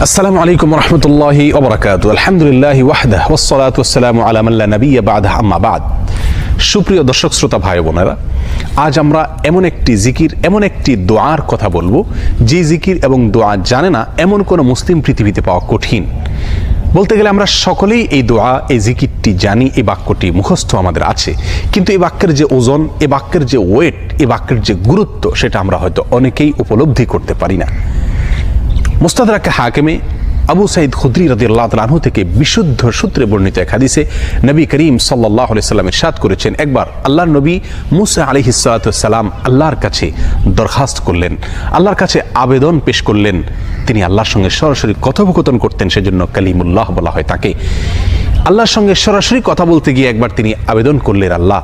আসসালামু আলাইকুম রহমতুল্লাহি ওয়া বারাকাতুহু। আলহামদুলিল্লাহি ওয়াহদাহু ওয়াসসালাতু ওয়াসসালামু আলা মান লা নাবিয়্যা বা'দাহু, আম্মা বা'দ। সুপ্রিয় দর্শক শ্রোতা ভাই বোনেরা, আজ আমরা এমন একটি জিকির, এমন একটি দোয়ার কথা বলবো যে জিকির এবং দোয়া জানে না এমন কোনো মুসলিম পৃথিবীতে পাওয়া কঠিন। বলতে গেলে আমরা সকলেই এই দোয়া, এই জিকিরটি জানি, এই বাক্যটি মুখস্থ আমাদের আছে, কিন্তু এই বাক্যের যে ওজন, এই বাক্যের যে ওয়েট, এই বাক্যের যে গুরুত্ব, সেটা আমরা হয়তো অনেকেই উপলব্ধি করতে পারি না। মুস্তাদরাক হাকিমে আবু সাঈদ খুদরি রাদিয়াল্লাহু তাআলা আনহু থেকে বিশুদ্ধ সূত্রে বর্ণিত এক হাদিসে নবী করিম সাল্লাল্লাহু আলাইহি সাল্লাম ইরশাদ করেছেন, একবার আল্লাহর নবী মুসা আলাইহিস সালাতু ওয়াসসালাম আল্লাহর কাছে দরখাস্ত করলেন, আল্লাহর কাছে আবেদন পেশ করলেন। তিনি আল্লাহর সঙ্গে সরাসরি কথোপকথন করতেন, সেজন্য কালিমুল্লাহ বলা হয় তাকে। আল্লাহর সঙ্গে সরাসরি কথা বলতে গিয়ে একবার তিনি আবেদন করলেন, আল্লাহ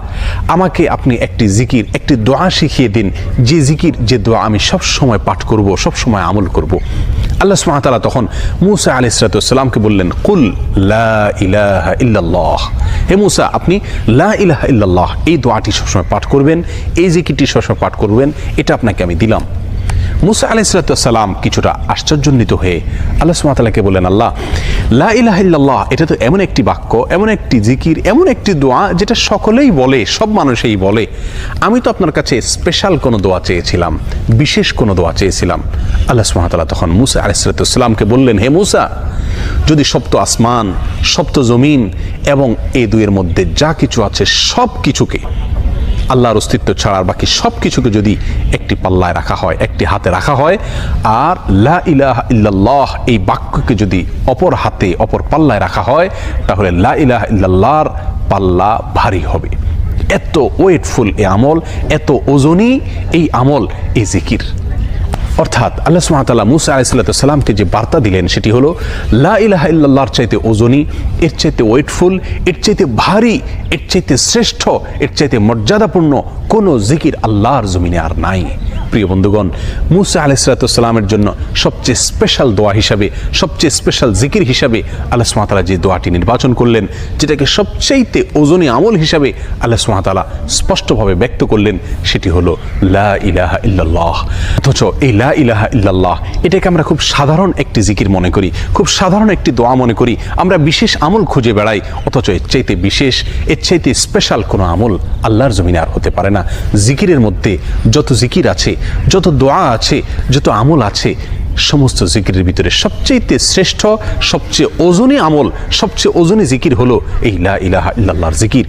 আমাকে আপনি একটি জিকির, একটি দোয়া শিখিয়ে দিন, যে জিকির, যে দোয়া আমি সব সময় পাঠ করব, সব সময় আমল করব। আল্লাহ সুবহানাহু ওয়া তাআলা তখন মুসা আলাইহিস সালাতু ওয়াসসালামকে বললেন, কুল লা ইলাহা ইল্লাল্লাহ, হে মুসা আপনি লা ইলাহা ইল্লাল্লাহ এই দোয়াটি সবসময় পাঠ করবেন, এই জিকিরটি সবসময় পাঠ করবেন, এটা আপনাকে আমি দিলাম। মুসা আলাইহিস সালাতু ওয়াসসালাম কিছুটা আশ্চর্যান্বিত হয়ে আল্লাহ সুবহানাহু ওয়া তাআলাকে বললেন, আল্লাহ লা ইলাহা ইল্লাল্লাহ এটা তো এমন একটি বাক্য, এমন একটি জিকির, এমন একটি দোয়া যেটা সকলেই বলে, সব মানুষই বলে। আমি তো আপনার কাছে স্পেশাল কোনো দোয়া চেয়েছিলাম, বিশেষ কোনো দোয়া চেয়েছিলাম। আল্লাহ সুবহানাহু ওয়া তাআলা তখন মুসা আলাইহিস সালাতু ওয়াসসালামকে বললেন, হে মুসা, যদি সপ্ত আসমান, সপ্ত জমিন এবং এই দুইয়ের মধ্যে যা কিছু আছে সব কিছুকে, আল্লাহর অস্তিত্ব ছাড়া বাকি সব কিছুকে যদি একটি পাল্লায় রাখা হয়, একটি হাতে রাখা হয়, আর লা ইলাহা ইল্লাল্লাহ এই বাক্যকে যদি অপর হাতে, অপর পাল্লায় রাখা হয়, তাহলে লা ইলাহা ইল্লাল্লাহর পাল্লা ভারী হবে। এত ওয়েটফুল এই আমল, এত ওজনী এই আমল, এই জিকির। অর্থাৎ আল্লাহ সুবহানাহু ওয়া তাআলা মুসা আলাইহিস সালাতু ওয়াসসালামকে যে বার্তা দিলেন সেটি হলো, লা ইলাহা ইল্লাল্লাহর চাইতে ওজনী, এর চাইতে ওয়েটফুল, এর চাইতে ভারী, এর চাইতে শ্রেষ্ঠ, এর চাইতে মর্যাদাপূর্ণ কোনো জিকির আল্লাহর জমিনে আর নাই। প্রিয় বন্ধুগণ, মুসা আলাইহিস সালাতু ওয়াসসালামের জন্য সবচেয়ে স্পেশাল দোয়া হিসাবে, সবচেয়ে স্পেশাল জিকির হিসাবে আল্লাহ সুবহানাহু ওয়া তাআলা যে দোয়াটি নির্বাচন করলেন, যেটাকে সবচাইতে ওজনী আমল হিসাবে আল্লাহ সুবহানাহু ওয়া তাআলা স্পষ্টভাবে ব্যক্ত করলেন, সেটি হলো লা ইলাহা ইল্লাল্লাহ। অথচ এই লা ইলাহা ইল্লাল্লাহ এটাকে আমরা খুব সাধারণ একটি জিকির মনে করি, খুব সাধারণ একটি দোয়া মনে করি, আমরা বিশেষ আমল খুঁজে বেড়াই। অথচ এর চাইতে বিশেষ, এর চাইতে স্পেশাল কোনো আমল আল্লাহর জমিনে আর হতে পারে না। জিকিরের মধ্যে যত জিকির আছে, যত দোয়া আছে, যত আমল আছে, সমস্ত জিকিরের ভিতরে সবচেয়ে শ্রেষ্ঠ, সবচেয়ে ওজনী আমল, সবচেয়ে ওজনী জিকির হলো এই লা ইলাহা ইল্লাল্লাহর জিকির।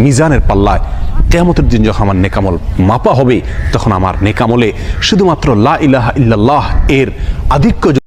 মিজানের পাল্লায় কিয়ামতের দিন যখন আমার নেকামল মাপা হবে, তখন আমার নেকামলে শুধুমাত্র লা ইলাহা ইল্লাল্লাহ এর আধিক্য